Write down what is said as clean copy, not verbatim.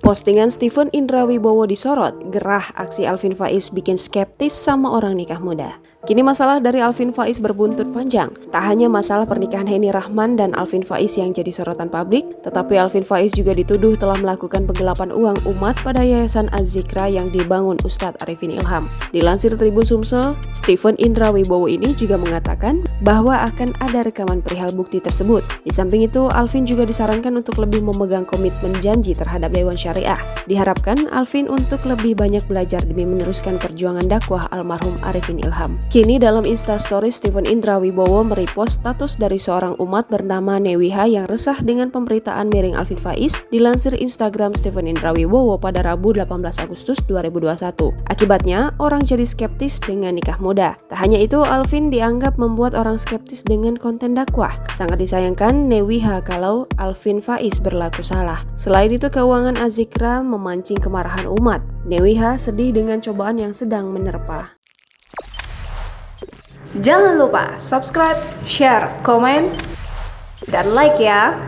Postingan Steven Indra Wibowo disorot, gerah aksi Alvin Faiz bikin skeptis sama orang nikah muda. Kini masalah dari Alvin Faiz berbuntut panjang. Tak hanya masalah pernikahan Henny Rahman dan Alvin Faiz yang jadi sorotan publik, tetapi Alvin Faiz juga dituduh telah melakukan penggelapan uang umat pada Yayasan Az-Zikra yang dibangun Ustadz Arifin Ilham. Dilansir Tribun Sumsel, Steven Indra Wibowo ini juga mengatakan bahwa akan ada rekaman perihal bukti tersebut. Di samping itu, Alvin juga disarankan untuk lebih memegang komitmen janji terhadap Dewan Syariah. Diharapkan Alvin untuk lebih banyak belajar demi meneruskan perjuangan dakwah almarhum Arifin Ilham. Kini dalam Instastory, Steven Indra Wibowo merepost status dari seorang umat bernama Newiha yang resah dengan pemberitaan miring Alvin Faiz. Dilansir Instagram Steven Indra Wibowo pada Rabu 18 Agustus 2021. Akibatnya, orang jadi skeptis dengan nikah muda. Tak hanya itu, Alvin dianggap membuat orang skeptis dengan konten dakwah. Sangat disayangkan Newiha kalau Alvin Faiz berlaku salah. Selain itu, keuangan Az-Zikra memancing kemarahan umat. Newiha sedih dengan cobaan yang sedang menerpa. Jangan lupa subscribe, share, komen, dan like ya.